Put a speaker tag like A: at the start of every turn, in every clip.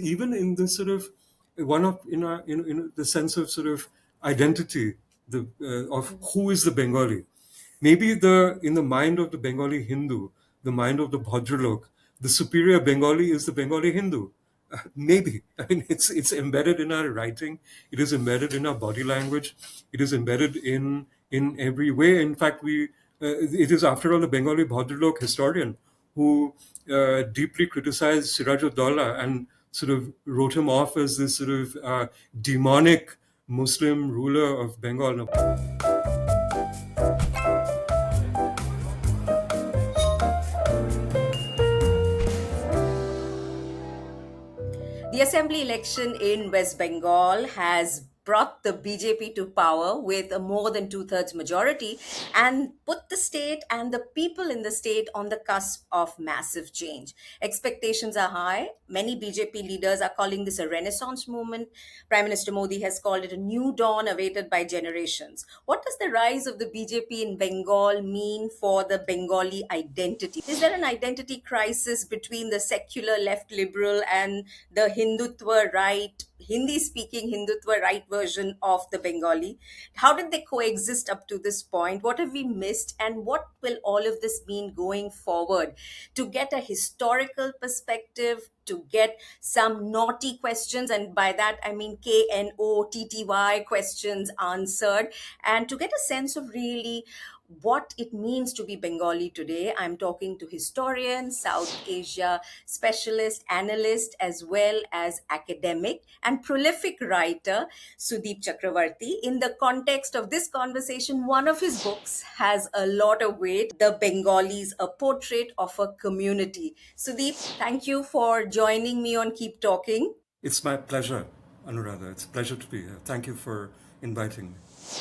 A: Even in this sort of one of in the sense of sort of identity, the of who is the Bengali. Maybe the in the mind of the Bengali Hindu, the mind of the Bhadralok, the superior Bengali is the Bengali Hindu. Maybe. I mean, it's embedded in our writing. It is embedded in our body language. It is embedded in every way. In fact, we it is after all the Bengali Bhadralok historian who deeply criticized Sirajuddaula and sort of wrote him off as this sort of demonic Muslim ruler of Bengal.
B: The assembly election in West Bengal has brought the BJP to power with a more than two-thirds majority and put the state and the people in the state on the cusp of massive change. Expectations are high. Many BJP leaders are calling this a renaissance movement. Prime Minister Modi has called it a new dawn awaited by generations. What does the rise of the BJP in Bengal mean for the Bengali identity? Is there an identity crisis between the secular left liberal and the Hindutva right, Hindi speaking Hindutva right version of the Bengali? How did they coexist up to this point? What have we missed? And what will all of this mean going forward? To get a historical perspective, to get some naughty questions, and by that I mean KNOTTY questions answered, and to get a sense of really what it means to be Bengali today. I'm talking to historians, South Asia specialist, analyst, as well as academic and prolific writer Sudeep Chakravarti. In the context of this conversation, one of his books has a lot of weight: The Bengalis, a portrait of a community. Sudeep, thank you for joining me on Keep Talking.
A: It's my pleasure, Anuradha. It's a pleasure to be here. Thank you for inviting me.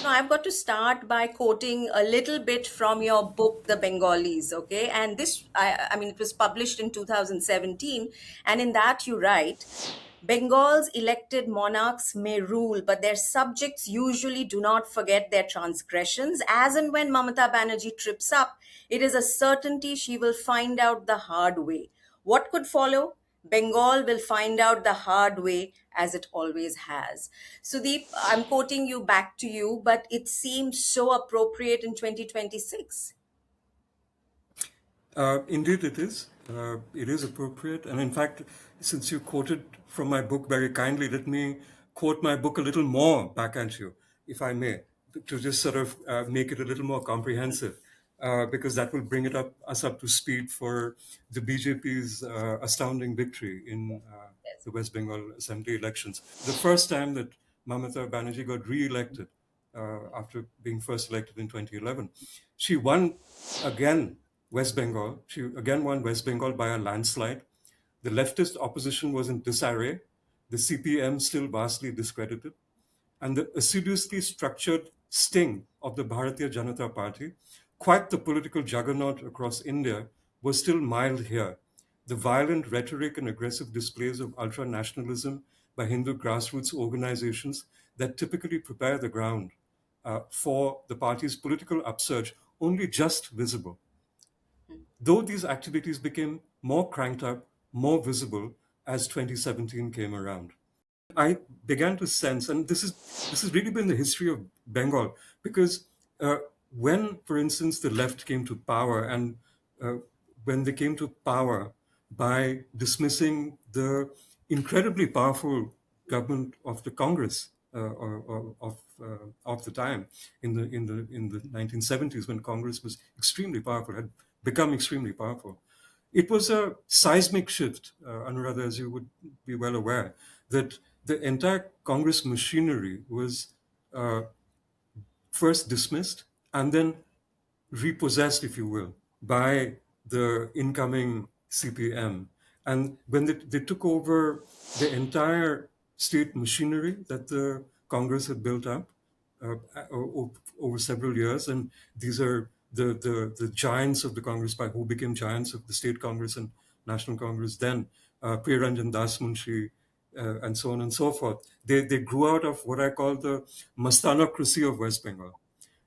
B: Now, I've got to start by quoting a little bit from your book, The Bengalis, okay? And this, I mean, it was published in 2017. And in that, you write, Bengal's elected monarchs may rule, but their subjects usually do not forget their transgressions. As and when Mamata Banerjee trips up, it is a certainty she will find out the hard way. What could follow? Bengal will find out the hard way, as it always has. Sudeep, I'm quoting you back to you, but it seems so appropriate in 2026.
A: Indeed, it is. It is appropriate. And in fact, since you quoted from my book very kindly, let me quote my book a little more back at you, if I may, to just sort of make it a little more comprehensive, because that will bring us up to speed for the BJP's astounding victory in the West Bengal Assembly elections. The first time that Mamata Banerjee got re-elected after being first elected in 2011, she won again West Bengal. She again won West Bengal by a landslide. The leftist opposition was in disarray, the CPM still vastly discredited, and the assiduously structured sting of the Bharatiya Janata Party, quite the political juggernaut across India, was still mild here. The violent rhetoric and aggressive displays of ultra-nationalism by Hindu grassroots organizations that typically prepare the ground for the party's political upsurge only just visible. Though these activities became more cranked up, more visible as 2017 came around. I began to sense, and this has really been the history of Bengal, because when, for instance, the left came to power, and when they came to power by dismissing the incredibly powerful government of the Congress of the time in the 1970s, when Congress was extremely powerful, had become extremely powerful. It was a seismic shift, Anuradha, as you would be well aware, that the entire Congress machinery was first dismissed and then repossessed, if you will, by the incoming CPM. And when they took over the entire state machinery that the Congress had built up over several years, and these are the giants of the Congress, by who became giants of the state Congress and National Congress then, Priyaranjan Das Munshi, and so on and so forth. They grew out of what I call the Mastanocracy of West Bengal.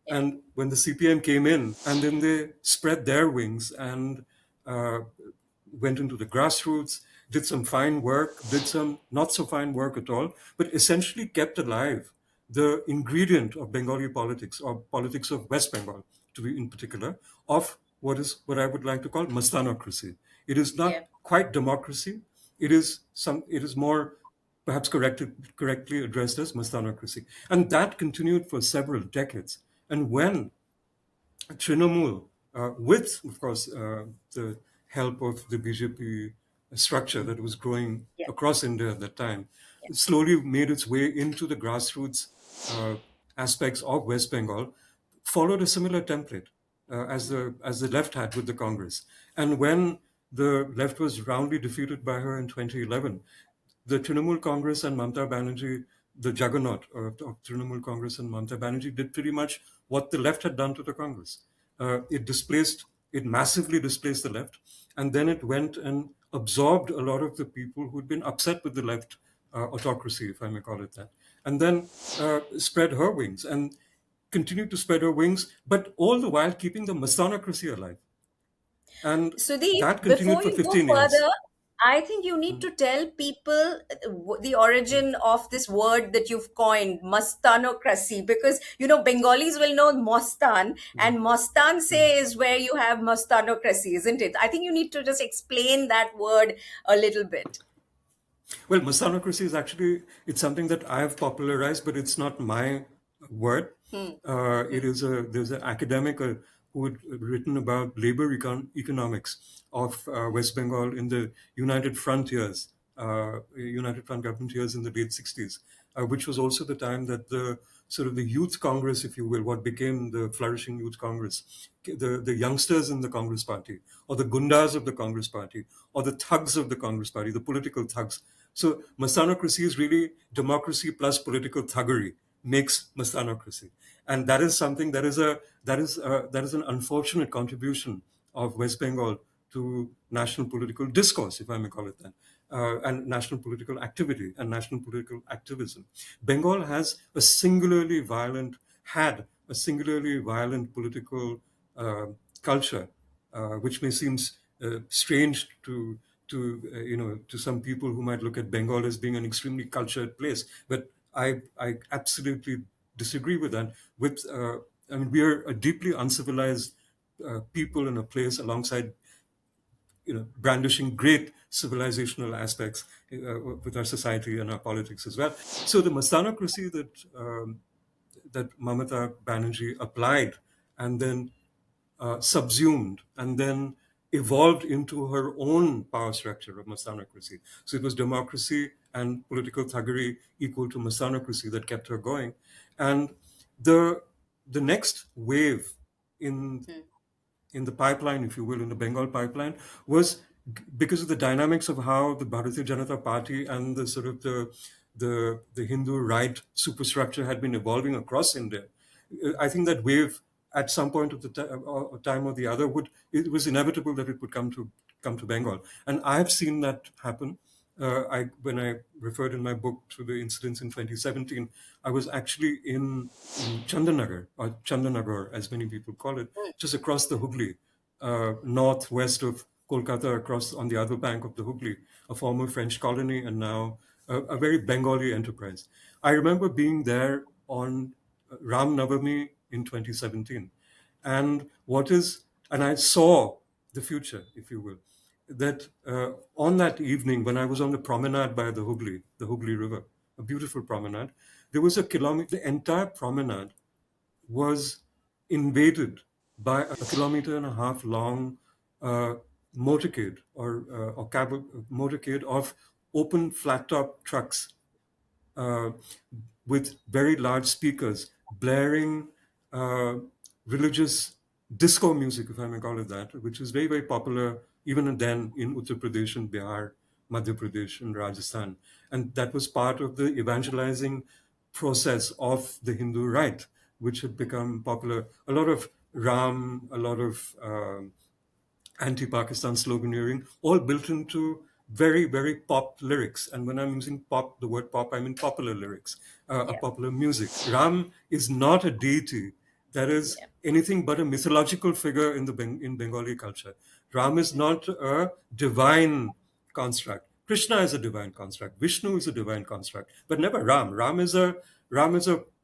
A: And when the CPM came in, and then they spread their wings and went into the grassroots, did some fine work, did some not so fine work at all, but essentially kept alive the ingredient of Bengali politics, or politics of West Bengal, to be in particular, of what I would like to call mastanocracy. It is
B: Yeah.
A: not quite democracy. It is more perhaps correctly addressed as mastanocracy. And that continued for several decades. And when Trinamool, with, of course, the help of the BJP structure that was growing
B: Yeah.
A: across India at that time,
B: Yeah.
A: slowly made its way into the grassroots uh, aspects of West Bengal, followed a similar template as the left had with the Congress. And when the left was roundly defeated by her in 2011, the Trinamool Congress and Mamata Banerjee, the juggernaut of Trinamool Congress and Mamata Banerjee, did pretty much what the left had done to the Congress. It massively displaced the left, and then it went and absorbed a lot of the people who'd been upset with the left autocracy, if I may call it that, and then spread her wings and continued to spread her wings, but all the while keeping the Mastanocracy alive. And
B: Sudeep,
A: that continued
B: before
A: for
B: you go
A: 15 years.
B: further, I think you need to tell people the origin of this word that you've coined, Mastanocracy, because Bengalis will know Mostan, and Mostan say is where you have Mastanocracy, isn't it? I think you need to just explain that word a little bit.
A: Well, Mastanocracy is actually, it's something that I have popularized, but it's not my word.
B: Hmm.
A: There's an academic who had written about labor economics of West Bengal in the United Front government years in the late 60s, which was also the time that the sort of the youth Congress, if you will, what became the flourishing youth Congress, the youngsters in the Congress party, or the gundas of the Congress party, or the thugs of the Congress party, the political thugs. So Mastanocracy is really democracy plus political thuggery makes Mastanocracy, and that is something that is an unfortunate contribution of West Bengal to national political discourse, if I may call it that, and national political activity and national political activism. Bengal had a singularly violent political culture, which may seem strange to some people who might look at Bengal as being an extremely cultured place, but I absolutely disagree with that. I mean, we are a deeply uncivilized people in a place alongside brandishing great civilizational aspects with our society and our politics as well. So the Mastanocracy that Mamata Banerjee applied and then subsumed and then evolved into her own power structure of Mastanocracy. So it was democracy and political thuggery equal to Mastanocracy that kept her going. And the the next wave in in the pipeline, if you will, in the Bengal pipeline, was because of the dynamics of how the Bharatiya Janata Party and the sort of the Hindu right superstructure had been evolving across India. I think that wave, at some point of the time or the other, it was inevitable that it would come to Bengal, and I have seen that happen. When I referred in my book to the incidents in 2017, I was actually in Chandanagar, or Chandanagar, as many people call it, just across the Hooghly, northwest of Kolkata, across on the other bank of the Hooghly, a former French colony and now a very Bengali enterprise. I remember being there on Ram Navami in 2017, and I saw the future, if you will, that on that evening when I was on the promenade by the Hooghly River, a beautiful promenade, there was a kilometer, the entire promenade was invaded by a kilometer and a half long uh, motorcade motorcade of open flat top trucks uh, with very large speakers blaring uh, religious disco music, if I may call it that, which is very, very popular even then in Uttar Pradesh and Bihar, Madhya Pradesh and Rajasthan. And that was part of the evangelizing process of the Hindu right, which had become popular. A lot of Ram, a lot of anti-Pakistan sloganeering, all built into very, very pop lyrics. And when I'm using pop, the word pop, I mean popular lyrics, a
B: Yeah.
A: popular music. Ram is not a deity. That is
B: Yeah.
A: anything but a mythological figure in Bengali culture. Ram is not a divine construct. Krishna is a divine construct. Vishnu is a divine construct, but never Ram. Ram is a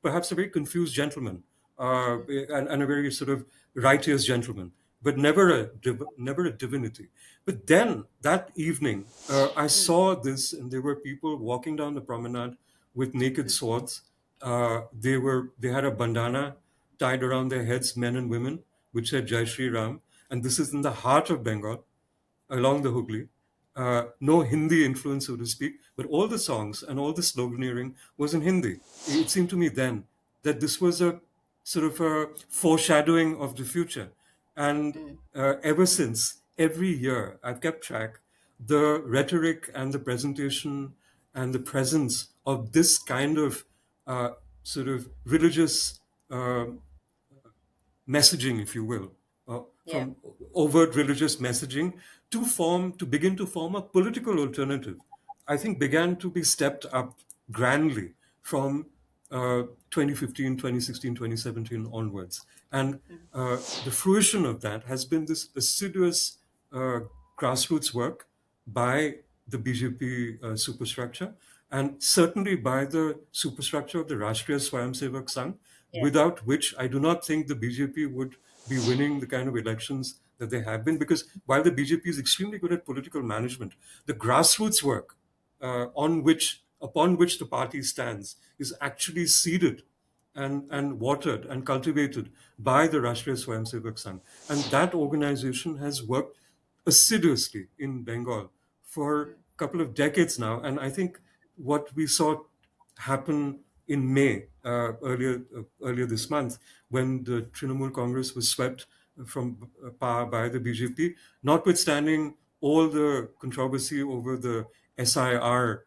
A: perhaps a very confused gentleman, and a very sort of righteous gentleman, but never a divinity. But then that evening, I saw this, and there were people walking down the promenade with naked swords. They had a bandana tied around their heads, men and women, which said Jai Shri Ram, and this is in the heart of Bengal along the Hooghly. No Hindi influence, so to speak, but all the songs and all the sloganeering was in Hindi. It seemed to me then that this was a sort of a foreshadowing of the future. And ever since, every year, I've kept track the rhetoric and the presentation and the presence of this kind of sort of religious messaging, if you will,
B: Yeah.
A: from overt religious messaging to begin to form a political alternative, I think began to be stepped up grandly from 2015, 2016, 2017 onwards. And the fruition of that has been this assiduous uh, grassroots work by the BJP superstructure, and certainly by the superstructure of the Rashtriya Swayamsevak Sangh,
B: Yeah.
A: without which I do not think the BJP would be winning the kind of elections that they have been. Because while the BJP is extremely good at political management, the grassroots work upon which the party stands is actually seeded and watered and cultivated by the Rashtriya Swayamsevak Sangh. And that organization has worked assiduously in Bengal for a couple of decades now. And I think what we saw happen in May earlier this month, when the Trinamool Congress was swept from power by the BJP, notwithstanding all the controversy over the SIR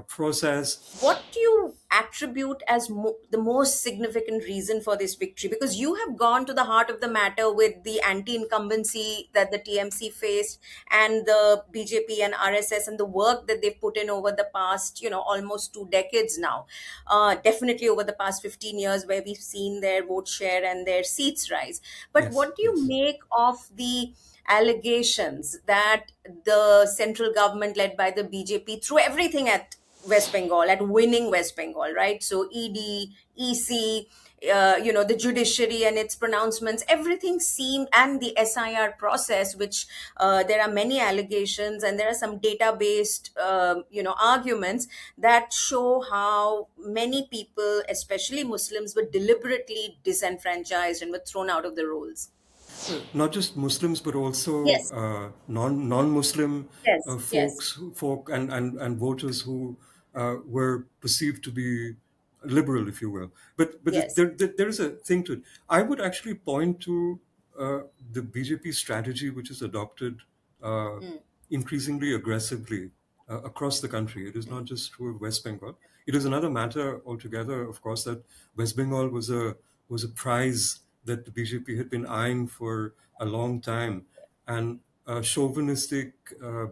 A: process.
B: What do you attribute as the most significant reason for this victory? Because you have gone to the heart of the matter with the anti-incumbency that the TMC faced, and the BJP and RSS, and the work that they've put in over the past, almost 2 decades now. Definitely over the past 15 years, where we've seen their vote share and their seats rise. But
A: Yes,
B: what do you
A: yes.
B: make of the allegations that the central government led by the BJP threw everything at West Bengal, at winning West Bengal, right? So ED, EC, the judiciary and its pronouncements, everything seemed, and the SIR process, which there are many allegations and there are some data-based, arguments that show how many people, especially Muslims, were deliberately disenfranchised and were thrown out of the rolls.
A: Not just Muslims, but also
B: Yes,
A: non-Muslim
B: yes, yes,
A: folk and voters who were perceived to be liberal, if you will. But
B: yes.
A: there is a thing to it. I would actually point to the BJP strategy, which is adopted uh, increasingly aggressively across the country. It is not just true of West Bengal. It is another matter altogether, of course, that West Bengal was a prize that the BJP had been eyeing for a long time, and chauvinistic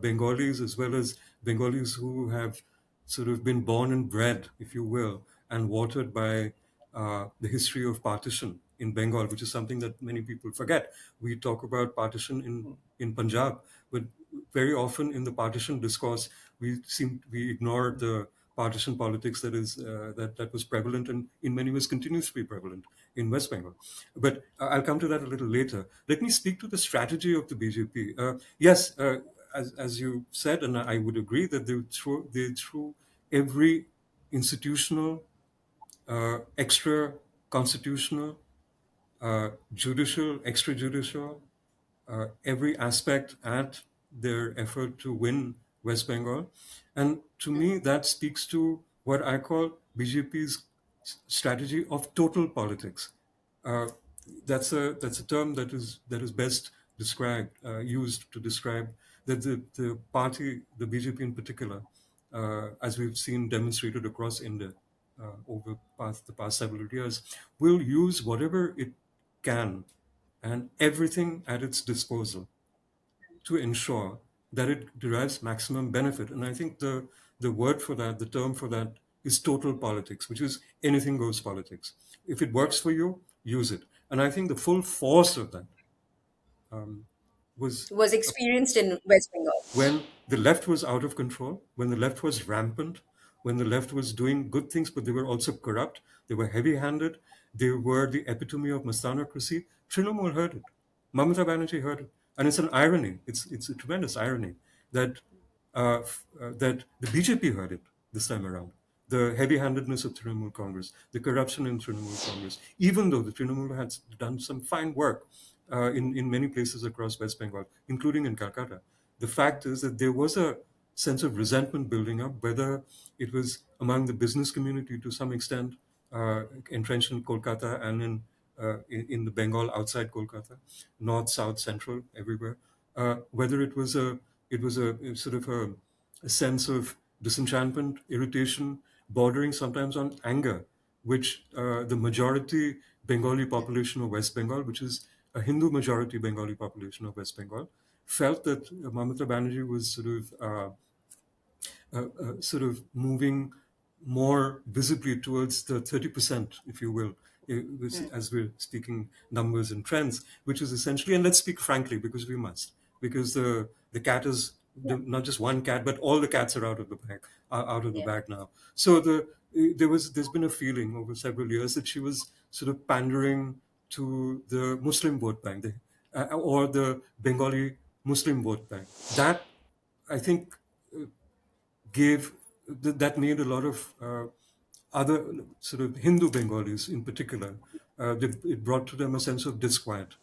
A: Bengalis, as well as Bengalis who have sort of been born and bred, if you will, and watered by the history of partition in Bengal, which is something that many people forget. We talk about partition in Punjab, but very often in the partition discourse, we ignore the partition politics that was prevalent and in many ways continues to be prevalent in West Bengal. But I'll come to that a little later. Let me speak to the strategy of the BJP. Yes, as you said, and I would agree that they threw every institutional, extra constitutional, judicial, extrajudicial, every aspect at their effort to win West Bengal. And to me, that speaks to what I call BJP's strategy of total politics. Uh, that's a term that is best described used to describe that the party, the BJP in particular, as we've seen demonstrated across India over the past several years, will use whatever it can and everything at its disposal to ensure that it derives maximum benefit. And I think the word for that, the term for that, is total politics, which is anything goes politics. If it
B: Yeah.
A: works for you, use it. And I think the full force of that was
B: Was experienced in West Bengal.
A: when the left was out of control, when the left was rampant, when the left was doing good things, but they were also corrupt, they were heavy handed, they were the epitome of Mastanocracy, Trinamool heard it. Mamata Banerjee heard it. And it's an irony, it's a tremendous irony that, that the BJP heard it this time around. The heavy handedness of Trinamool Congress, the corruption in Trinamool Congress, even though the Trinamool had done some fine work in many places across West Bengal, including in Calcutta. The fact is that there was a sense of resentment building up, whether it was among the business community to some extent, entrenched in Kolkata and in the Bengal outside Kolkata, north, south, central, everywhere. Whether it was a sort of a sense of disenchantment, irritation, bordering sometimes on anger, which the majority Bengali population of West Bengal, which is a Hindu majority Bengali population of West Bengal, felt that Mamata Banerjee was sort of moving more visibly towards the 30%, if you will, as we're speaking numbers and trends, which is essentially, and let's speak frankly, because we must, because the cat is not just one cat, but all the cats are out of the bag, out of the
B: Yeah.
A: bag now. So there's been a feeling over several years that she was sort of pandering to the Muslim vote bank, or the Bengali Muslim vote bank. That, I think, gave that made a lot of other sort of Hindu Bengalis in particular. It brought to them a sense of disquiet.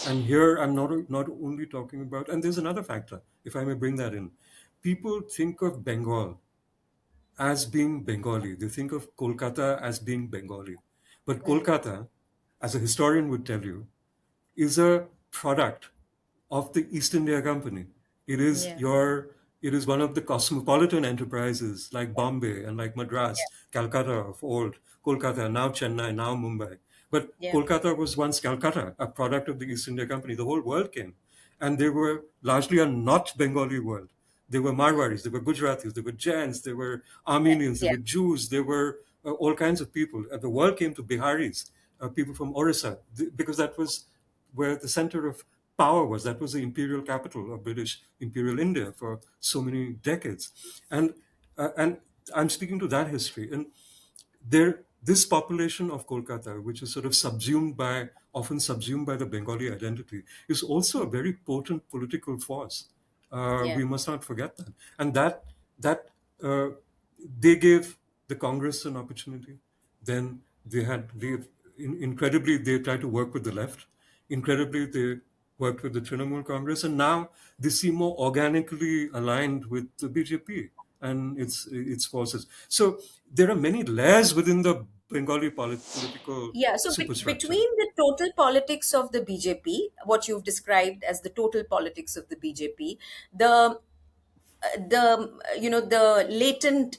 A: And here I'm not only talking about, and there's another factor, if I may bring that in. People think of Bengal as being Bengali. They think of Kolkata as being Bengali. But Kolkata, as a historian would tell you, is a product of the East India Company. It is
B: Yeah.
A: your it is one of the cosmopolitan enterprises like Bombay and like Madras, Calcutta of old, Kolkata, now Chennai, now Mumbai. But
B: Yeah.
A: Kolkata was once Calcutta, a product of the East India Company. The whole world came. And they were largely a not Bengali world. There were Marwaris, there were Gujaratis, there were Jains, there were Armenians, there
B: Yeah.
A: were Jews, there were all kinds of people. The world came to Biharis, people from Orissa, because that was where the center of power was. That was the imperial capital of British Imperial India for so many decades. And I'm speaking to that history. And this population of Kolkata, which is sort of often subsumed by the Bengali identity, is also a very potent political force.
B: Yeah.
A: We must not forget that. And that uh, they gave the Congress an opportunity. Then incredibly, they tried to work with the left. Incredibly, they worked with the Trinamool Congress, and now they seem more organically aligned with the BJP and its forces. So there are many layers within the Bengali political
B: Yeah, so
A: superstructure.
B: between the total politics of the BJP, what you've described as the total politics of the BJP, the latent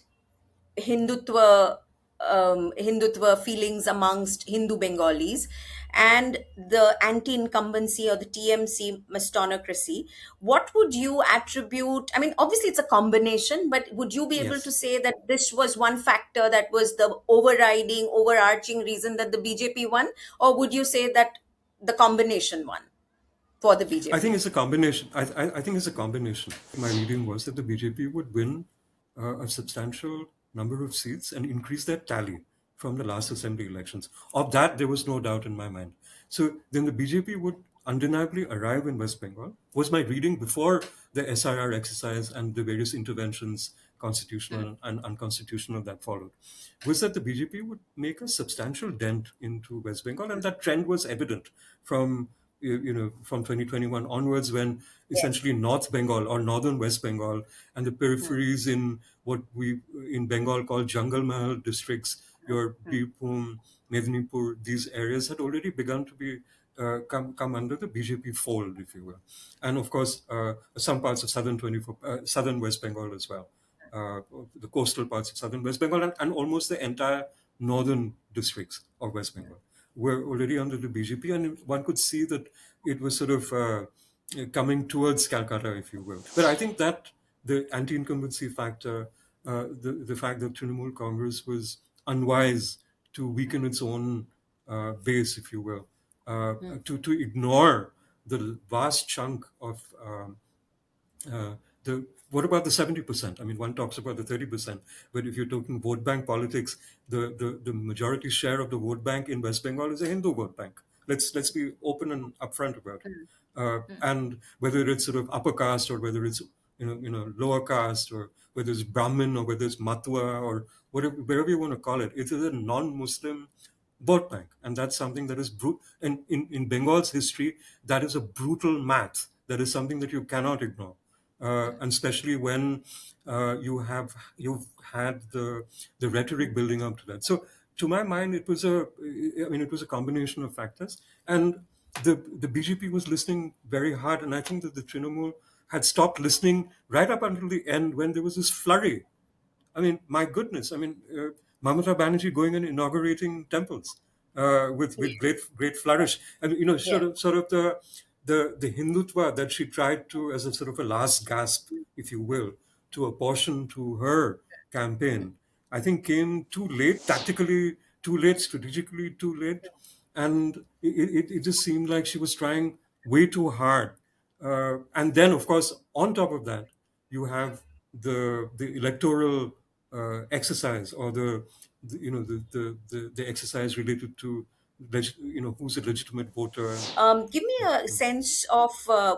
B: Hindutva feelings amongst Hindu Bengalis, and the anti-incumbency or the TMC mastonocracy. What would you attribute? I mean, obviously it's a combination, but would you be able to
A: Yes.
B: say that this was one factor that was the overriding, overarching reason that the BJP won, or would you say that the combination won for the
A: I think
B: BJP?
A: it's a combination. I think it's a combination. My reading was that the BJP would win a substantial number of seats and increase their tally from the last assembly elections. Of that, there was no doubt in my mind. So then the BJP would undeniably arrive in West Bengal, was my reading before the SIR exercise and the various interventions, constitutional and unconstitutional, that followed, was that the BJP would make a substantial dent into West Bengal, and that trend was evident from from 2021 onwards, when essentially North Bengal or northern West Bengal and the peripheries in what we in Bengal call Jungle Mahal districts, your Birbhum, Medinipur, these areas had already begun to be come under the BJP fold, if you will, and of course some parts of southern West Bengal as well, the coastal parts of southern West Bengal, and almost the entire northern districts of West Bengal were already under the BJP, and one could see that it was sort of coming towards Calcutta, if you will. But I think that the anti-incumbency factor, the fact that Trinamool Congress was unwise to weaken its own base, if you will, to ignore the vast chunk of the what about the 70%? I mean, one talks about the 30%, but if you're talking vote bank politics, the majority share of the vote bank in West Bengal is a Hindu vote bank. Let's be open and upfront about it. And whether it's sort of upper caste or whether it's lower caste, or whether it's Brahmin or whether it's Matua or whatever, wherever you want to call it, it is a non-Muslim vote bank, and that's something that is brutal. And in Bengal's history, that is a brutal math. That is something that you cannot ignore, and especially when you've had the rhetoric building up to that. So, to my mind, it was a combination of factors, and the BJP was listening very hard, and I think that the Trinamool had stopped listening right up until the end when there was this flurry. I mean, my goodness. I mean, Mamata Banerjee going and inaugurating temples with great flourish, and
B: Yeah.
A: sort of the Hindutva that she tried to, as a sort of a last gasp, if you will, to apportion to her campaign, I think came too late, tactically too late, strategically too late, and it just seemed like she was trying way too hard. And then, of course, on top of that, you have the electoral exercise, or the exercise related to who's a legitimate voter.
B: Give me a sense of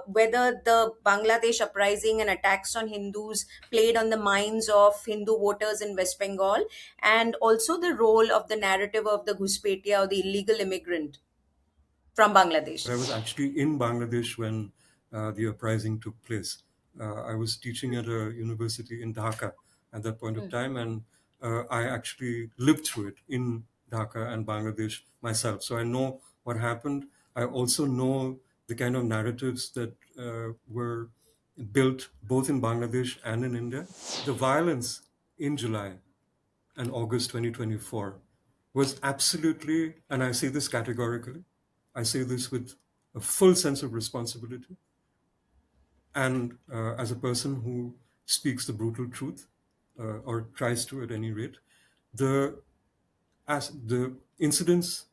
B: whether the Bangladesh uprising and attacks on Hindus played on the minds of Hindu voters in West Bengal, and also the role of the narrative of the Ghuspetia or the illegal immigrant from Bangladesh.
A: I was actually in Bangladesh when the uprising took place. I was teaching at a university in Dhaka at that point of time, and I actually lived through it in Dhaka and Bangladesh myself. So I know what happened. I also know the kind of narratives that were built both in Bangladesh and in India. The violence in July and August 2024 was absolutely, and I say this categorically, I say this with a full sense of responsibility, and as a person who speaks the brutal truth, or tries to at any rate, the the incidents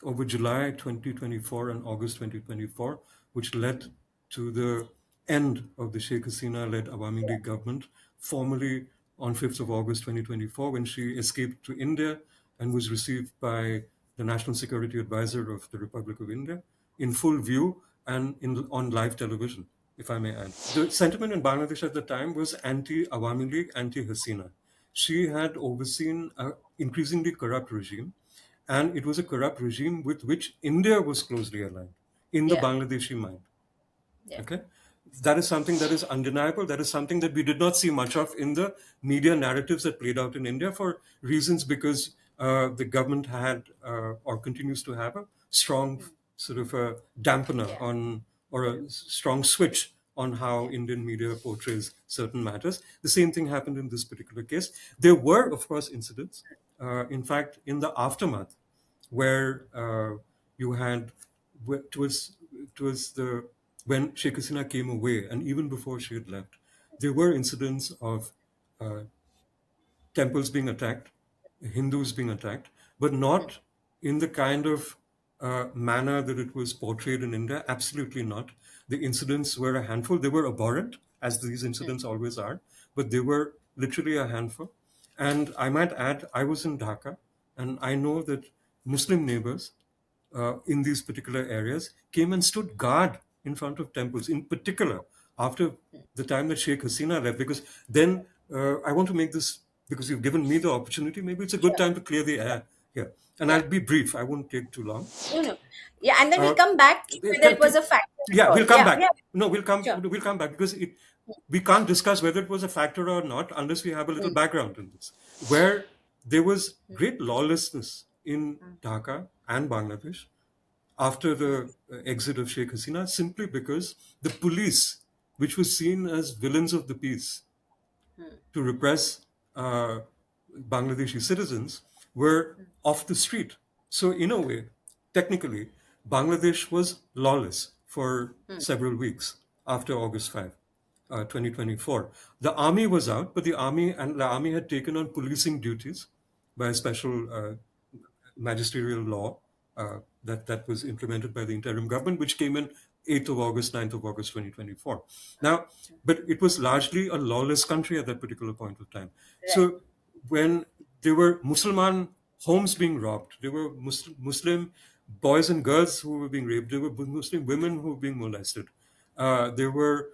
A: over July 2024 and August 2024, which led to the end of the Sheikh Hasina-led Awami League government, formally on 5th of August 2024, when she escaped to India and was received by the National Security Advisor of the Republic of India in full view and on live television, if I may add. The sentiment in Bangladesh at the time was anti-Awami League, anti-Hasina. She had overseen an increasingly corrupt regime, and it was a corrupt regime with which India was closely aligned in the
B: Yeah,
A: Bangladeshi mind.
B: yeah.
A: Okay, that is something that is undeniable. That is something that we did not see much of in the media narratives that played out in India, for reasons because the government had or continues to have a strong sort of a dampener
B: Yeah.
A: on, or a strong switch on how Indian media portrays certain matters. The same thing happened in this particular case. There were, of course, incidents. In fact, in the aftermath, where you had towards the when Sheikh Hasina came away, and even before she had left, there were incidents of uh, temples being attacked, Hindus being attacked, but not in the kind of manner that it was portrayed in India. Absolutely not. The incidents were a handful. They were abhorrent, as these incidents always are, but they were literally a handful. And I might add, I was in Dhaka, and I know that Muslim neighbors in these particular areas came and stood guard in front of temples, in particular after the time that Sheikh Hasina left. Because then I want to make this, because you've given me the opportunity, maybe it's a good
B: Sure.
A: time to clear the air here. And
B: Yeah.
A: I'll be brief, I won't take too long.
B: No, no. Yeah, and then we'll
A: Uh,
B: come back to whether it was a factor
A: yeah,
B: at all.
A: we'll come
B: Yeah, yeah,
A: back. No,
B: sure.
A: we'll come back, because we can't discuss whether it was a factor or not unless we have a little background in this. Where there was great lawlessness in Dhaka and Bangladesh after the exit of Sheikh Hasina, simply because the police, which was seen as villains of the peace to repress Bangladeshi citizens, were off the street. So, in a way, technically, Bangladesh was lawless for several weeks after August 5. 2024. The army was out, but the army had taken on policing duties by a special magisterial law that was implemented by the interim government, which came in 8th of August, 9th of August 2024. Now, but it was largely a lawless country at that particular point of time.
B: Right.
A: So when there were Muslim homes being robbed, there were Muslim boys and girls who were being raped, there were Muslim women who were being molested, there were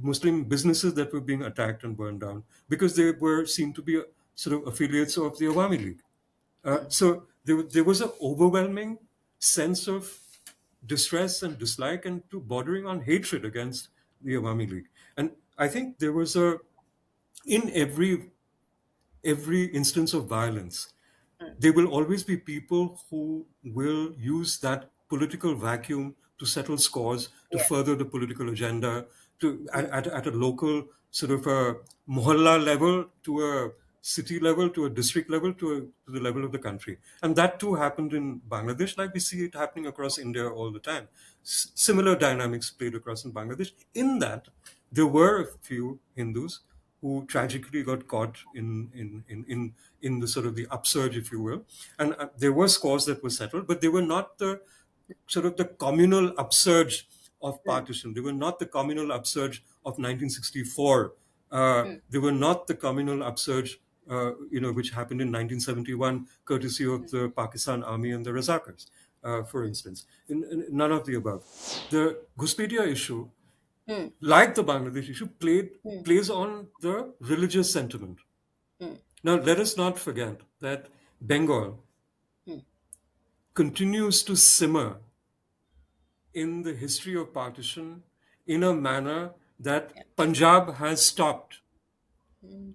A: Muslim businesses that were being attacked and burned down because they were seemed to be sort of affiliates of the Awami League. So there was an overwhelming sense of distress and dislike and to bordering on hatred against the Awami League. And I think there was in every instance of violence, there will always be people who will use that political vacuum to settle scores, to
B: Yeah.
A: further the political agenda, at a local sort of a mohalla level, to a city level, to a district level, to the level of the country. And that too happened in Bangladesh, like we see it happening across India all the time. Similar dynamics played across in Bangladesh, in that there were a few Hindus who tragically got caught in the sort of the upsurge, if you will. And there were scores that were settled, but they were not the sort of the communal upsurge of partition. They were not the communal upsurge of 1964. They were not the communal upsurge, which happened in 1971, courtesy of the Pakistan Army and the Razakars, for instance. None of the above. The Ghuspedia issue, like the Bangladesh issue, plays on the religious sentiment. Now, let us not forget that Bengal continues to simmer in the history of partition in a manner that Punjab has stopped.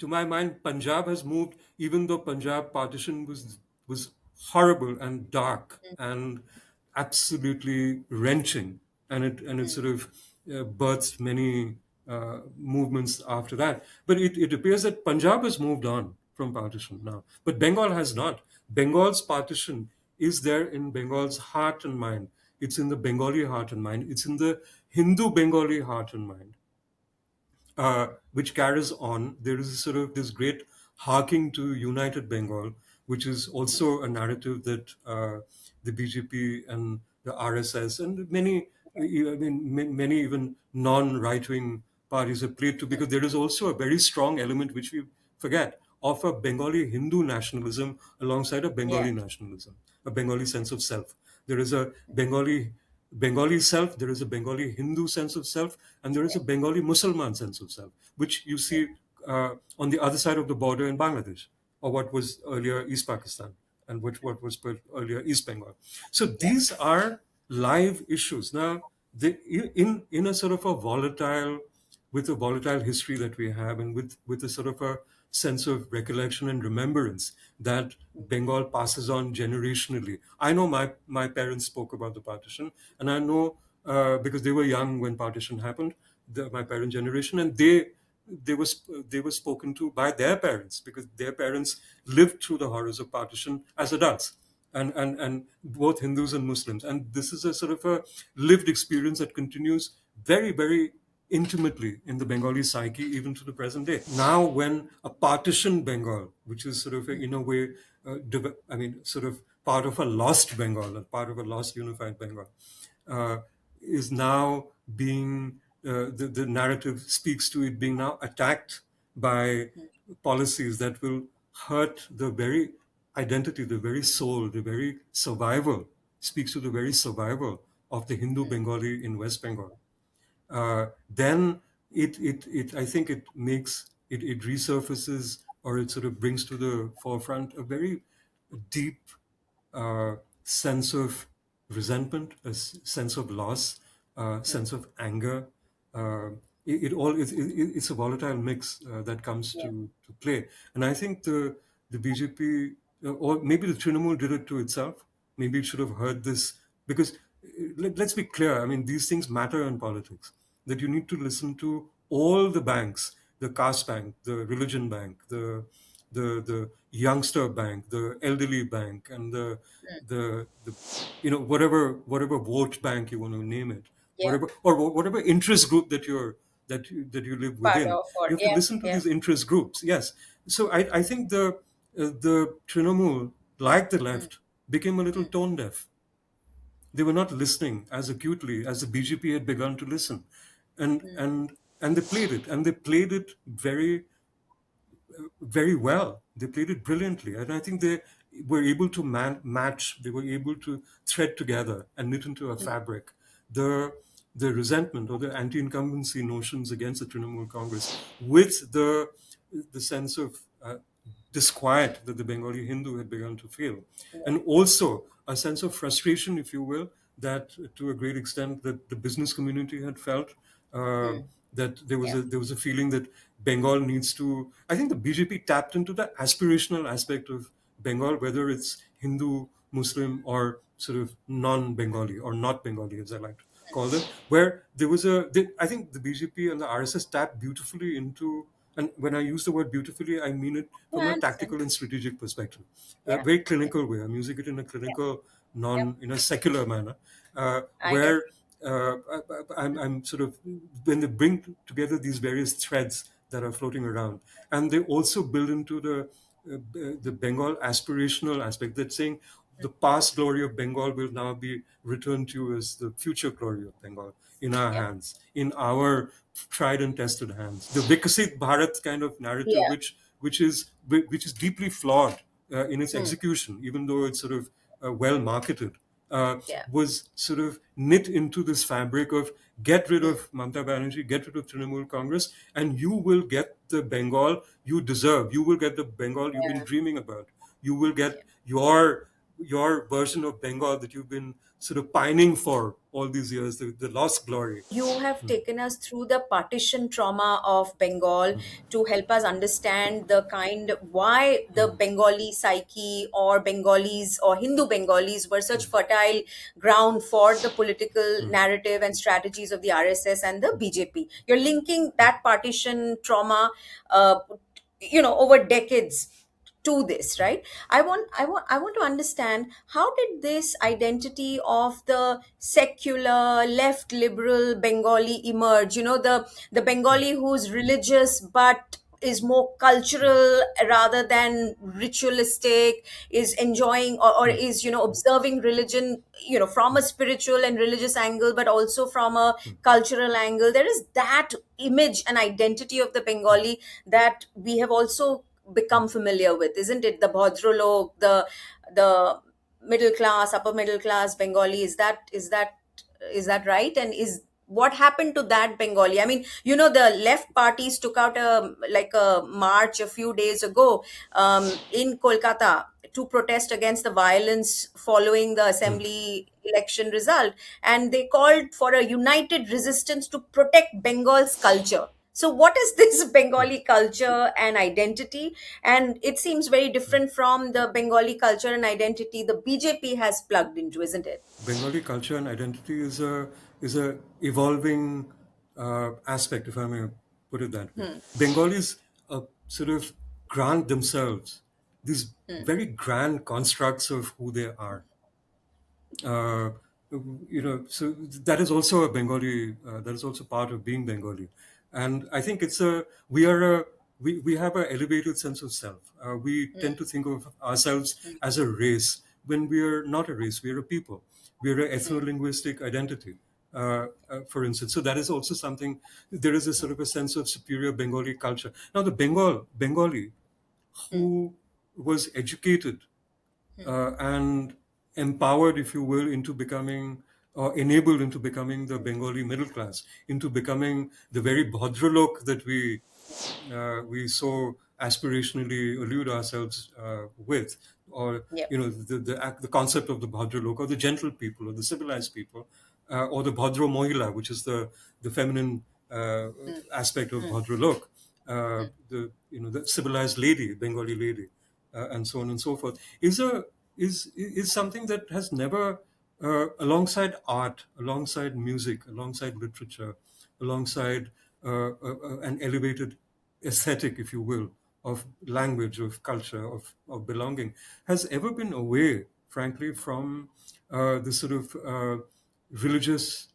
A: To my mind, Punjab has moved, even though Punjab partition was horrible and dark and absolutely wrenching, and it sort of birthed many movements after that. But it appears that Punjab has moved on from partition now, but Bengal has not. Bengal's partition is there in Bengal's heart and mind. It's in the Bengali heart and mind. It's in the Hindu Bengali heart and mind, which carries on. There is a sort of this great harking to United Bengal, which is also a narrative that the BJP and the RSS and many even non-right-wing parties have played to, because there is also a very strong element which we forget of a Bengali Hindu nationalism alongside a
B: Yeah.
A: Bengali nationalism, a Bengali sense of self. There is a Bengali self, there is a Bengali Hindu sense of self, and there is a Bengali Muslim sense of self, which you see on the other side of the border in Bangladesh, or what was earlier East Pakistan, and what was earlier East Bengal. So
B: Yeah.
A: these are live issues. Now, in a sort of a volatile, with a volatile history that we have, and with a sort of a sense of recollection and remembrance that Bengal passes on generationally. I know my parents spoke about the partition, and I know because they were young when partition happened, my parent generation, and they were spoken to by their parents, because their parents lived through the horrors of partition as adults, and both Hindus and Muslims. And this is a sort of a lived experience that continues very, very intimately in the Bengali psyche, even to the present day. Now, when a partition Bengal, which is sort of in a way, sort of part of a lost Bengal, a part of a lost unified Bengal, uh, is now being, the narrative speaks to it being now attacked by policies that will hurt the very identity, the very soul, the very survival, speaks to the very survival of the Hindu Bengali in West Bengal. Then I think it makes it resurfaces, or it sort of brings to the forefront a very deep sense of resentment, a sense of loss, sense of anger. It's a volatile mix that comes
B: Yeah.
A: to play, and I think the BJP, or maybe the Trinamool did it to itself. Maybe it should have heard this, because let's be clear. I mean, these things matter in politics. That you need to listen to all the banks, the caste bank, the religion bank, the youngster bank, the elderly bank, and the whatever vote bank you want to name it,
B: Yeah.
A: whatever interest group that you live
B: Part
A: within.
B: of, or
A: You have to
B: yeah.
A: listen to
B: Yeah.
A: these interest groups. Yes. So I think the Trinamool, like the left, became a little tone deaf. they were not listening as acutely as the BJP had begun to listen, and and and they played it, and they played it very well. They played it brilliantly, and I think they were able to match. They were able to thread together and knit into a fabric the resentment or the anti-incumbency notions against the Trinamool Congress with the sense of disquiet that the Bengali Hindu had begun to feel, and also a sense of frustration, if you will, that to a great extent that the business community had felt. Uh, that
B: Yeah.
A: there was a feeling that Bengal needs to. I think the BJP tapped into the aspirational aspect of Bengal, whether it's Hindu, Muslim, or sort of non-Bengali or not Bengali, as I like to call them, where there was I think the BJP and the RSS tapped beautifully into, and when I use the word beautifully, I mean it
B: Yeah,
A: from
B: I
A: a
B: understand.
A: tactical and strategic perspective, a
B: Yeah.
A: very
B: Yeah.
A: clinical way. I'm using it in a
B: Yeah.
A: clinical,
B: Yeah.
A: in a secular manner,
B: I get
A: where I'm sort of, when they bring together these various threads that are floating around, and they also build into the Bengal aspirational aspect, that's saying the past glory of Bengal will now be returned to you as the future glory of Bengal in our
B: yeah.
A: hands, in our tried and tested hands. The Vikasit Bharat kind of narrative,
B: Yeah.
A: which is deeply flawed in its execution, even though it's sort of well marketed,
B: Yeah.
A: was sort of knit into this fabric of get rid of Mamata Banerjee, get rid of Trinamool Congress, and you will get the Bengal you deserve. You will get the Bengal you've been
B: Yeah.
A: dreaming about. You will
B: Yeah.
A: get your version of Bengal that you've been sort of pining for all these years, the lost glory.
B: You have taken us through the partition trauma of Bengal to help us understand the kind why the Bengali psyche or Bengalis or Hindu Bengalis were such fertile ground for the political narrative and strategies of the RSS and the BJP. You're linking that partition trauma, over decades to this, right? I want to understand, how did this identity of the secular left liberal Bengali emerge? The Bengali who's religious but is more cultural rather than ritualistic, is enjoying, or is observing religion from a spiritual and religious angle, but also from a cultural angle. There is that image and identity of the Bengali that we have also become familiar with, isn't it? The Bhadralok, the middle class, upper middle class Bengali. Is that right? And is what happened to that Bengali? I mean, the left parties took out a march a few days ago in Kolkata to protest against the violence following the assembly election result, and they called for a united resistance to protect Bengal's culture. So, what is this Bengali culture and identity? And it seems very different from the Bengali culture and identity the BJP has plugged into, isn't it?
A: Bengali culture and identity is a evolving aspect, if I may put it that way. Bengalis sort of grant themselves these very grand constructs of who they are. uh, so that is also a Bengali. That is also part of being Bengali, and I think we have an elevated sense of self. We tend to think of ourselves as a race when we are not a race. We are a people. We are an ethno-linguistic identity. For instance, so that is also something. There is a sort of a sense of superior Bengali culture. Now, the Bengali who was educated and empowered, if you will, into becoming, or enabled into becoming the Bengali middle class, into becoming the very Bhadralok that we so aspirationally allude ourselves with, or
B: Yep.
A: the concept of the Bhadralok, or the gentle people, or the civilized people, or the Bhadra Mohila, which is the feminine aspect of Bhadralok, the civilized lady, Bengali lady, and so on and so forth, is something that has never, alongside art, alongside music, alongside literature, alongside an elevated aesthetic, if you will, of language, of culture, of belonging, has ever been away, frankly, from the sort of religious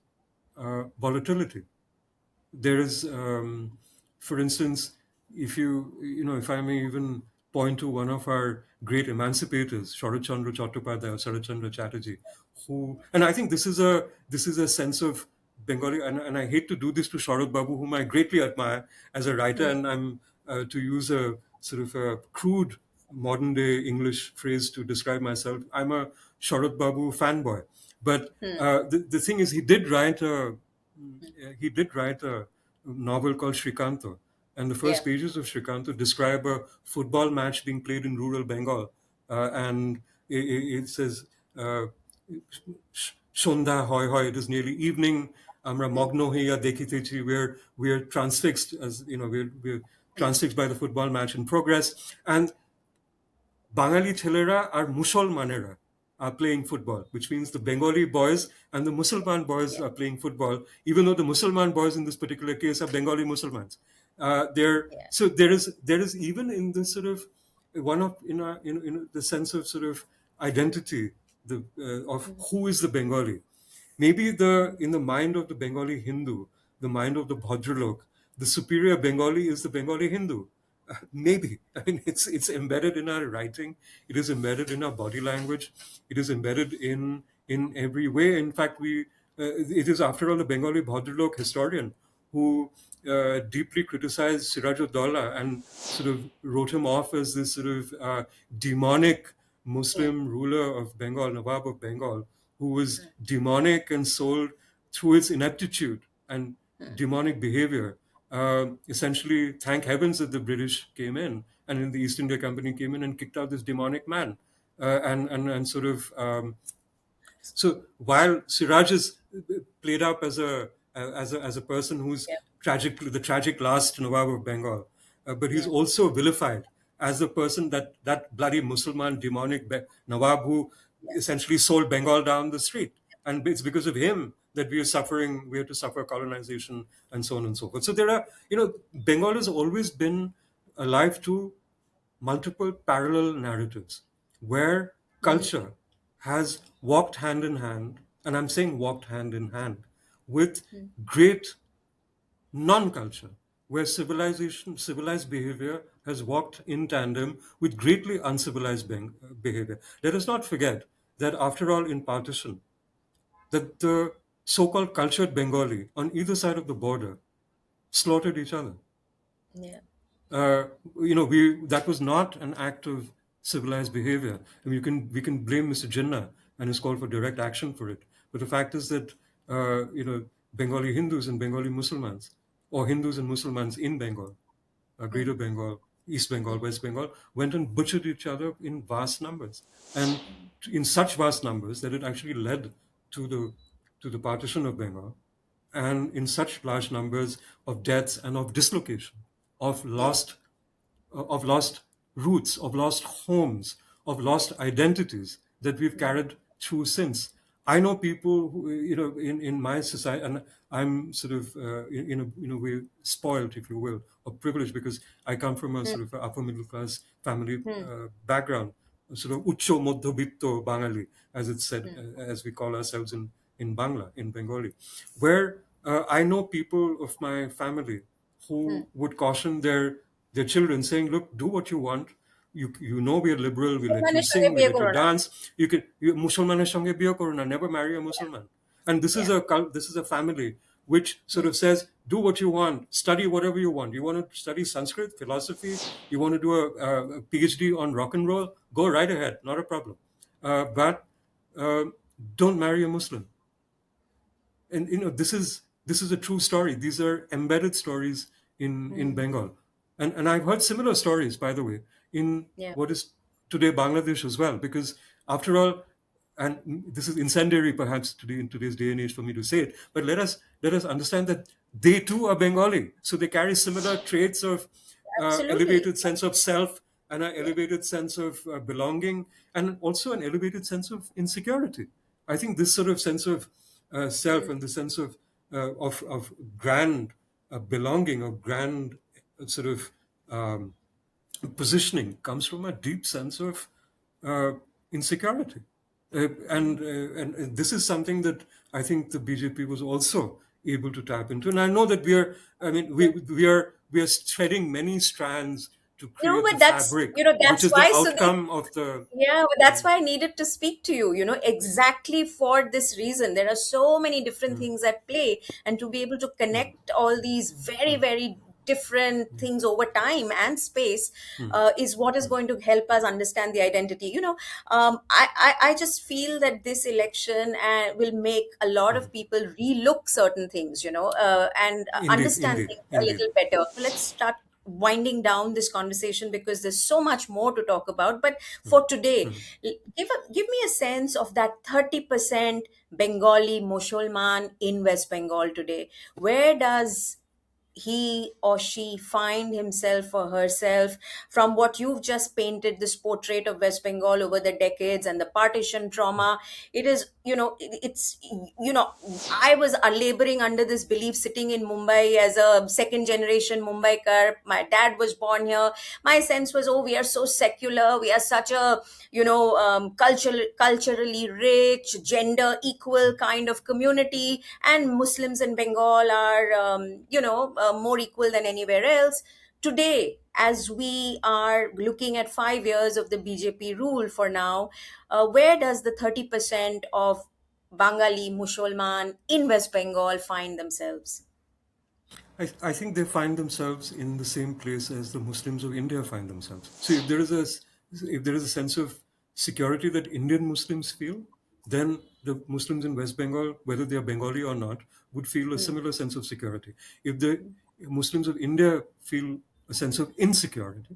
A: volatility. There is, for instance, if I may even point to one of our great emancipators, Sharat Chandra Chattopadhyay or Sarat Chandra Chatterjee, who, and I think this is a sense of Bengali, and I hate to do this to Sharat Babu, whom I greatly admire as a writer, and I'm to use a sort of a crude modern day English phrase to describe myself. I'm a Sharat Babu fanboy, but the thing is, he did write a novel called Shrikanto, and the
B: Yeah.
A: first pages of Shrikanto describe a football match being played in rural Bengal, and it says, uh, "Shonda hoy hoy." It is nearly evening. Amra mogno hoiya dekhitechi. We're transfixed, as you know, we're transfixed by the football match in progress, and Bangali Chelera are Musolmanera are playing football, which means the Bengali boys and the Musalman boys
B: Yeah.
A: are playing football, even though the Musalman boys in this particular case are Bengali Musulmans. There,
B: Yeah.
A: so there is even in this sort of one of in the sense of sort of identity of who is the Bengali. Maybe the in the mind of the Bengali Hindu, the mind of the Bhadralok, the superior Bengali is the Bengali Hindu. Maybe. I mean, it's embedded in our writing. It is embedded in our body language. It is embedded in every way. In fact, it is after all the Bengali Bhadralok historian who deeply criticized Sirajuddaula and sort of wrote him off as this sort of demonic
B: Yeah.
A: Muslim ruler of Bengal, Nawab of Bengal, who was demonic and sold through his ineptitude and demonic behavior. Essentially, thank heavens that the British came in and in the East India Company came in and kicked out this demonic man. And sort of so while Siraj is played up as a person who's
B: Yeah.
A: tragically the tragic last Nawab of Bengal, but he's
B: Yeah.
A: also vilified as the person that bloody Muslim demonic Nawab who
B: Yeah.
A: essentially sold Bengal down the street, and it's because of him that we are suffering. We have to suffer colonization and so on and so forth. So there are, Bengal has always been alive to multiple parallel narratives where culture has walked hand in hand, and I'm saying walked hand in hand, with great non culture, where civilized behavior has walked in tandem with greatly uncivilized behavior. Let us not forget that, after all, in partition, that the so called cultured Bengali on either side of the border slaughtered each other.
B: Yeah.
A: uh, we that was not an act of civilized behavior. I mean, we can blame Mr. Jinnah and his call for direct action for it, but the fact is that Bengali Hindus and Bengali Muslims, or Hindus and Muslims in Bengal, Greater Bengal, East Bengal, West Bengal, went and butchered each other in vast numbers, and in such vast numbers that it actually led to the partition of Bengal, and in such large numbers of deaths and of dislocation, of
B: Yeah.
A: lost roots, of lost homes, of lost identities that we've carried through since. I know people who, in my society, and I'm sort of, in a way, spoiled, if you will, or privileged, because I come from a sort of upper middle class family background, a sort of uccho moddhabitto Bangali, as it's said, as we call ourselves in Bangla, in Bengali, where I know people of my family who would caution their children, saying, "Look, do what you want. You know we are liberal. We let you
B: মুসলমানের সঙ্গে
A: sing. We
B: বিয়ে
A: let you
B: করো না।
A: dance. Musalmaner sange biye koro na. Never marry a Musliman." And this is
B: Yeah.
A: a family which sort of says, "Do what you want. Study whatever you want. You want to study Sanskrit, philosophy. You want to do a PhD on rock and roll. Go right ahead. Not a problem. But uh, don't marry a Muslim." And this is a true story. These are embedded stories in Bengal, and I've heard similar stories, by the way, in
B: Yeah.
A: what is today Bangladesh as well. Because, after all, and this is incendiary perhaps today, in today's day and age, for me to say it, but let us understand that they too are Bengali, so they carry similar traits of
B: Absolutely.
A: elevated sense of self, and an
B: Yeah.
A: elevated sense of belonging, and also an elevated sense of insecurity. I think this sort of sense of self, and the sense of grand belonging, of grand sort of positioning, comes from a deep sense of uh, insecurity. And this is something that I think the BJP was also able to tap into. And I know that I mean, we are threading many strands to
B: No,
A: create the
B: but that's,
A: fabric, which
B: that's
A: is the
B: why, Sudeep.
A: outcome of the.
B: Yeah, but that's why I needed to speak to you, exactly for this reason. There are so many different things at play, and to be able to connect all these very, very different things over time and space is what is going to help us understand the identity. I just feel that this election will make a lot of people relook certain things, and
A: Indeed,
B: understand
A: indeed,
B: things a
A: indeed.
B: little better. So let's start winding down this conversation because there's so much more to talk about. But for today, give me a sense of that 30% Bengali Mushalman in West Bengal today. Where does he or she find himself or herself from what you've just painted, this portrait of West Bengal over the decades and the partition trauma? It is, it's, I was laboring under this belief sitting in Mumbai as a second generation Mumbaikar. My dad was born here. My sense was, oh, we are so secular, we are such a, culturally rich, gender equal kind of community, and Muslims in Bengal are, more equal than anywhere else. Today, as we are looking at 5 years of the BJP rule for now, where does the 30% of Bengali Mushalman in West Bengal find themselves?
A: I think they find themselves in the same place as the Muslims of India find themselves. So if there is a sense of security that Indian Muslims feel, then the Muslims in West Bengal, whether they are Bengali or not, would feel a similar sense of security. If the Muslims of India feel a sense of insecurity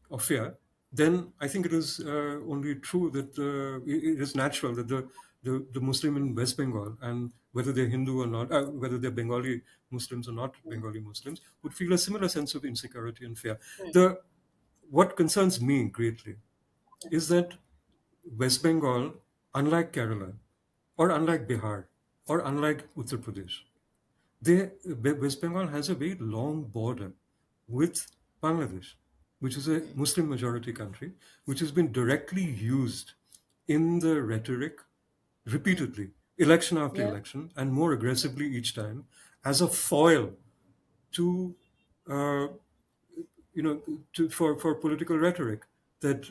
A: or fear, then I think it is only true that it is natural that the Muslim in West Bengal, and whether they're Hindu or not, whether they're Bengali Muslims or not Bengali Muslims, would feel a similar sense of insecurity and fear. The What concerns me greatly is that West Bengal, unlike Kerala, or unlike Bihar, or unlike Uttar Pradesh, West Bengal has a very long border with Bangladesh, which is a Muslim majority country, which has been directly used in the rhetoric repeatedly, election after
B: Yeah.
A: election, and more aggressively each time, as a foil to uh, for political rhetoric that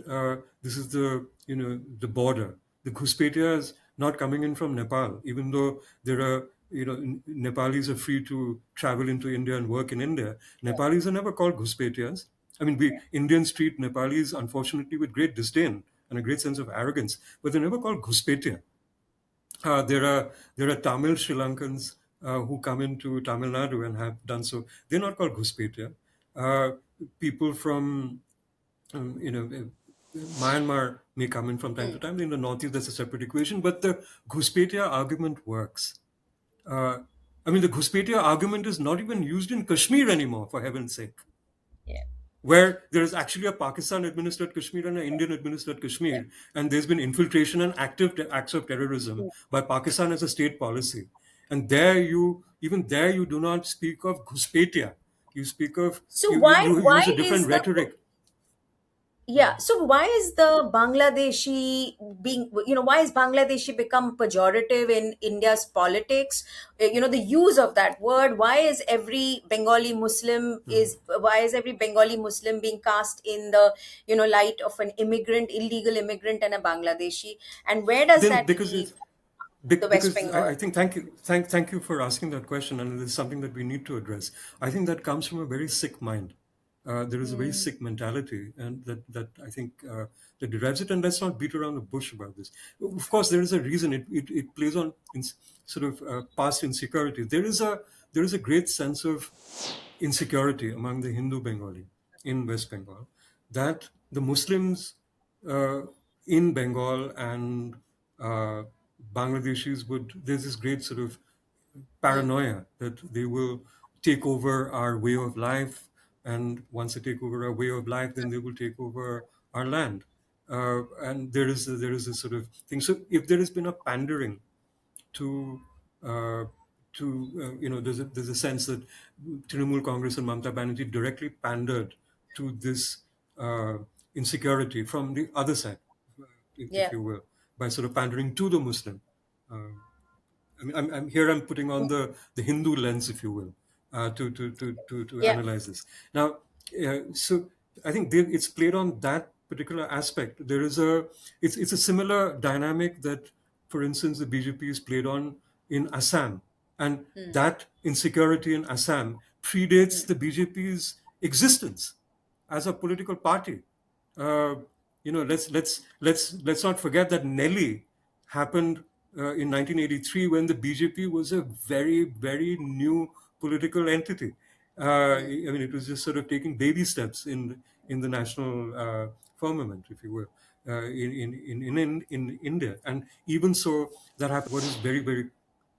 A: this is the border. The Ghuspetia is not coming in from Nepal, even though there are Nepalis are free to travel into India and work in India. Nepalis are never called Ghuspetias. I mean, we Indians treat Nepalis unfortunately with great disdain and a great sense of arrogance, but they're never called Ghuspetia. There are Tamil Sri Lankans who come into Tamil Nadu and have done so. They're not called Ghuspetia. Uh, People from Myanmar may come in from time to time. In the northeast, that's a separate equation. But the Ghuspetia argument works. Uh, I mean, the Ghuspetia argument is not even used in Kashmir anymore, for heaven's sake,
B: Yeah.
A: where there is actually a Pakistan administered Kashmir and an Indian administered
B: Yeah.
A: Kashmir, and there's been infiltration and active acts of terrorism by Pakistan as a state policy. And even there, you do not speak of Ghuspetia. You speak of,
B: So
A: you
B: why
A: use a different
B: is the
A: rhetoric.
B: Yeah, so why is the Bangladeshi being, why is Bangladeshi become pejorative in India's politics? The use of that word. Why is every Bengali Muslim being cast in the, light of an immigrant, illegal immigrant, and a Bangladeshi? And where does
A: Then
B: that
A: because
B: leave
A: it's
B: the West
A: because
B: Bengal?
A: I think thank you for asking that question, and it is something that we need to address. I think that comes from a very sick mind. There is a very sick mentality, and that I think that derives it. And let's not beat around the bush about this. Of course, there is a reason. It plays on sort of past insecurity. There is a great sense of insecurity among the Hindu Bengali in West Bengal that the Muslims uh, in Bengal and uh, Bangladeshis there's this great sort of paranoia that they will take over our way of life, and once they take over our way of life, then they will take over our land. And there is a sort of thing. So if there has been a pandering to uh, there's a sense that Trinamool Congress and Mamata Banerjee directly pandered to this uh, insecurity from the other side, if
B: Yeah.
A: you will, by sort of pandering to the Muslim. Uh, I mean, I'm here. I'm putting on the Hindu lens, if you will, to
B: Yeah.
A: analyze this. Now, so I think it's played on that particular aspect. It's a similar dynamic that, for instance, the BJP is played on in Assam, and that insecurity in Assam predates the BJP's existence as a political party. Uh, let's not forget that Nelly happened in 1983 when the BJP was a very new political entity. I mean, it was just sort of taking baby steps in the national firmament, if you will, in India. And even so, that happened. What is very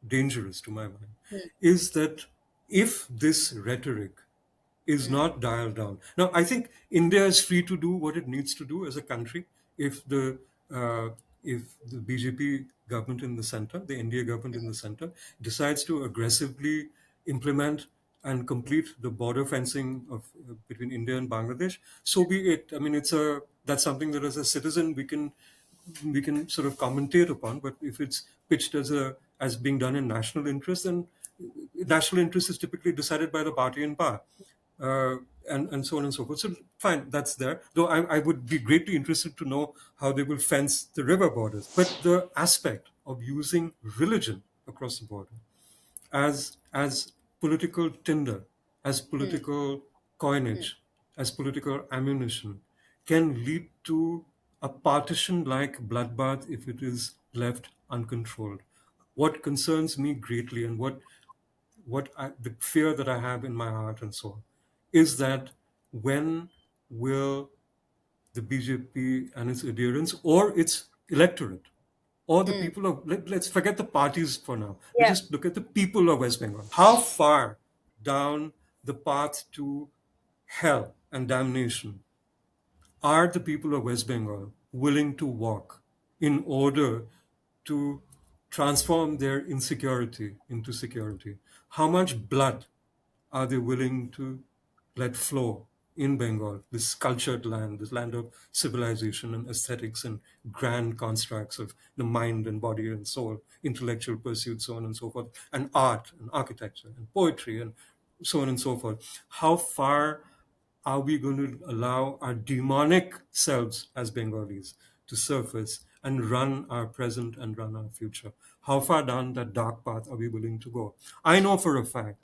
A: dangerous to my mind is that if this rhetoric is not dialed down. Now, I think India is free to do what it needs to do as a country. If the uh, if the BJP government in the center, the India government in the center, decides to aggressively implement and complete the border fencing of between India and Bangladesh, so be it. I mean, that's something that as a citizen we can sort of commentate upon. But if it's pitched as being done in national interest, then national interest is typically decided by the party in power, uh, and so on and so forth. So fine, that's there. Though I would be greatly interested to know how they will fence the river borders. But the aspect of using religion across the border as political tinder, as political coinage, as political ammunition, can lead to a partition-like bloodbath if it is left uncontrolled. What concerns me greatly, and the fear that I have in my heart and soul, is that when will the BJP and its adherents or its electorate or the people of let's forget the parties for now. Let's
B: Yeah.
A: just look at the people of West Bengal. How far down the path to hell and damnation are the people of West Bengal willing to walk in order to transform their insecurity into security? How much blood are they willing to let flow in Bengal, this cultured land, this land of civilization and aesthetics and grand constructs of the mind and body and soul, intellectual pursuits, so on and so forth, and art and architecture and poetry and so on and so forth? How far are we going to allow our demonic selves as Bengalis to surface and run our present and run our future? How far down that dark path are we willing to go? I know for a fact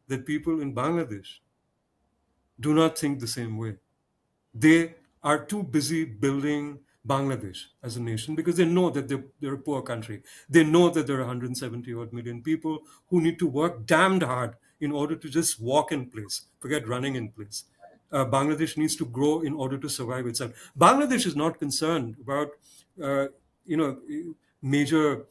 A: that people in Bangladesh do not think the same way. They are too busy building Bangladesh as a nation because they know that they're a poor country. They know that there are 170 odd million people who need to work damned hard in order to just walk in place, forget running in place. Bangladesh needs to grow in order to survive itself. Bangladesh is not concerned about, uh, you know, major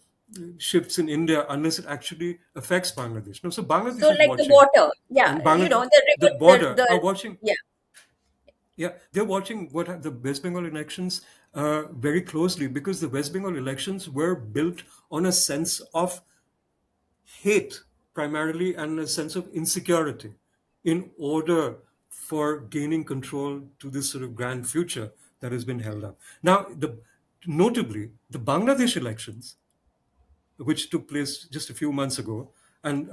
A: shifts in India unless it actually affects Bangladesh. No, so
B: So
A: Bangladesh is
B: like the
A: watching,
B: water, yeah,
A: and Bangladesh,
B: the
A: the
B: river,
A: border, are watching.
B: yeah.
A: Yeah, they're watching the West Bengal elections very closely because the West Bengal elections were built on a sense of hate primarily and a sense of insecurity in order for gaining control to this sort of grand future that has been held up. Now, notably, the Bangladesh elections, which took place just a few months ago, and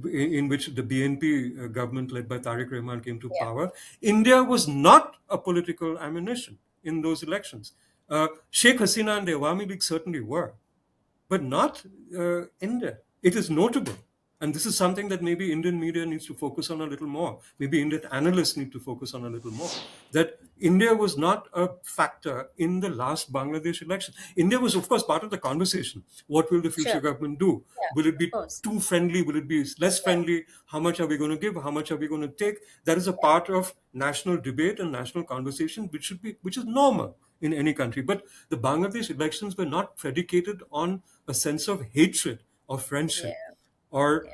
A: in which the BNP government led by Tariq Rahman came to
B: Yeah.
A: power, India was not a political ammunition in those elections. Sheikh Hasina and the Awami League certainly were, but not India. It is notable. And this is something that maybe Indian media needs to focus on a little more. Maybe Indian analysts need to focus on a little more. That India was not a factor in the last Bangladesh election. India was, of course, part of the conversation. What will the future
B: Sure.
A: government do?
B: Yeah,
A: Will it
B: of
A: be
B: course.
A: too friendly? Will it be less
B: Yeah.
A: friendly? How much are we going to give? How much are we going to take? That is a part of national debate and national conversation, which is normal in any country. But the Bangladesh elections were not predicated on a sense of hatred or
B: Yeah.
A: friendship or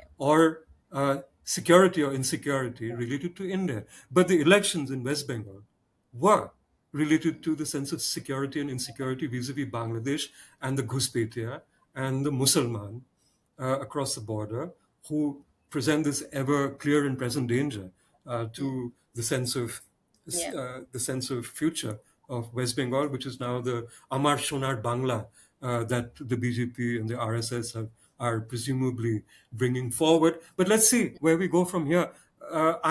B: Yeah.
A: security or insecurity related to India. But the elections in West Bengal were related to the sense of security and insecurity vis-a-vis Bangladesh and the Ghuspetia and the Musalman across the border who present this ever clear and present danger to
B: Yeah.
A: the sense of future of West Bengal, which is now the Amar Sonar Bangla that the BJP and the RSS are presumably bringing forward. But let's see where we go from here.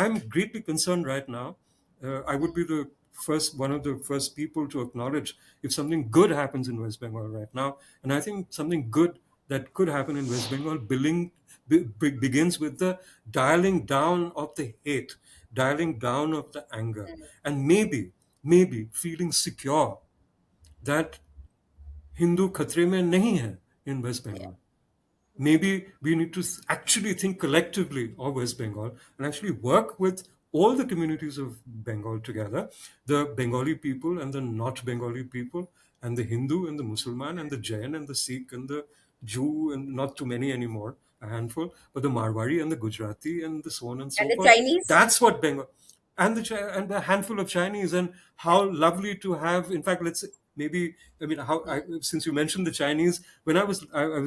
A: I'm greatly concerned right now I would be the first, one of the first people to acknowledge if something good happens in West Bengal right now. And I think something good that could happen in West Bengal begins with the dialing down of the hate, dialing down of the anger, and maybe feeling secure that Hindu खतरे में नहीं है in West
B: Yeah.
A: Bengal. Maybe we need to actually think collectively of West Bengal and actually work with all the communities of Bengal together, the Bengali people and the not Bengali people, and the Hindu and the Muslim and the Jain and the Sikh and the Jew, and not too many anymore, a handful, but the Marwari and the Gujarati and the so on and
B: And
A: so
B: the
A: forth.
B: Chinese?
A: That's what Bengal, and and a handful of Chinese, and how lovely to have. In fact, let's maybe. I mean, since you mentioned the Chinese, when I was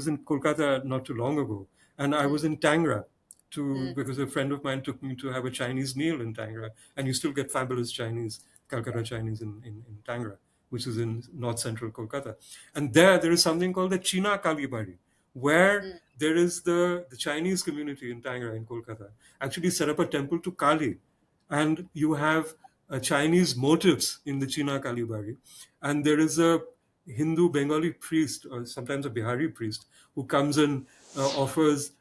A: in Kolkata not too long ago, and I was in Tangra to because a friend of mine took me to have a Chinese meal in Tangra, and you still get fabulous Chinese, Calcutta Chinese in Tangra, which is in north central Kolkata, and there is something called the China Kalibari, where there is the Chinese community in Tangra in Kolkata actually set up a temple to Kali, and you have Chinese motifs in the China Kalibari, and there is a Hindu Bengali priest or sometimes a Bihari priest who comes and offers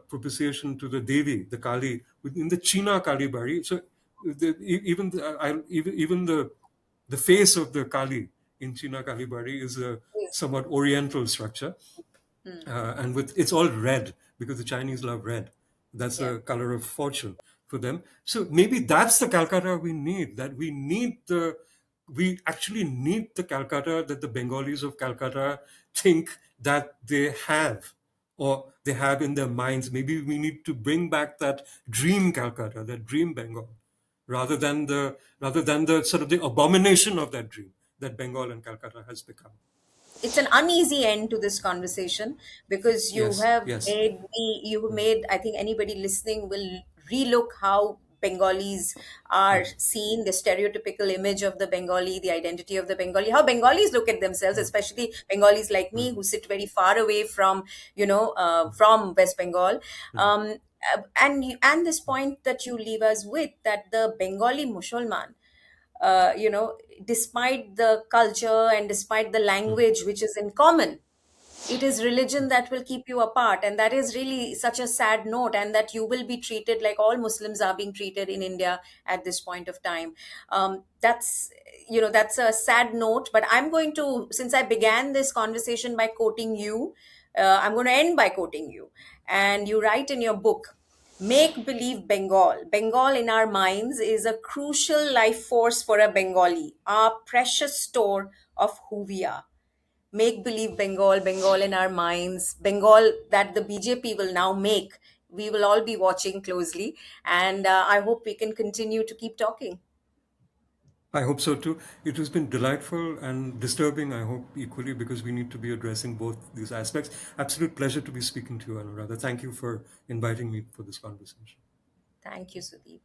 A: propitiation to the Devi, the Kali, in the China Kalibari. So even the face of the Kali in China Kalibari is a
B: Yes.
A: somewhat oriental structure, and with it's all red because the Chinese love red. That's
B: Yeah.
A: the color of fortune for them. So maybe that's the Calcutta we need. That we actually need the Calcutta that the Bengalis of Calcutta think that they have, or they have in their minds. Maybe we need to bring back that dream Calcutta, that dream Bengal, rather than the sort of the abomination of that dream that Bengal and Calcutta has become.
B: It's an uneasy end to this conversation because
A: Yes, yes.
B: you have made, I think anybody listening will relook how Bengalis are
A: Mm,
B: seen, the stereotypical image of the Bengali, the identity of the Bengali, how Bengalis look at themselves, especially Bengalis like me who sit very far away from, from West Bengal. Um, and this point that you leave us with, that the Bengali Mushalman, despite the culture and despite the language which is in common, it is religion that will keep you apart. And that is really such a sad note, and that you will be treated like all Muslims are being treated in India at this point of time. That's a sad note, but I'm going to, since I began this conversation by quoting you, I'm going to end by quoting you. And you write in your book, make believe Bengal. Bengal in our minds is a crucial life force for a Bengali, our precious store of who we are. Make believe Bengal, Bengal in our minds, Bengal that the BJP will now make. We will all be watching closely, and I hope we can continue to keep talking.
A: I hope so too. It has been delightful and disturbing, I hope, equally, because we need to be addressing both these aspects. Absolute pleasure to be speaking to you, Anuradha. Thank you for inviting me for this conversation.
B: Thank you, Sudeep.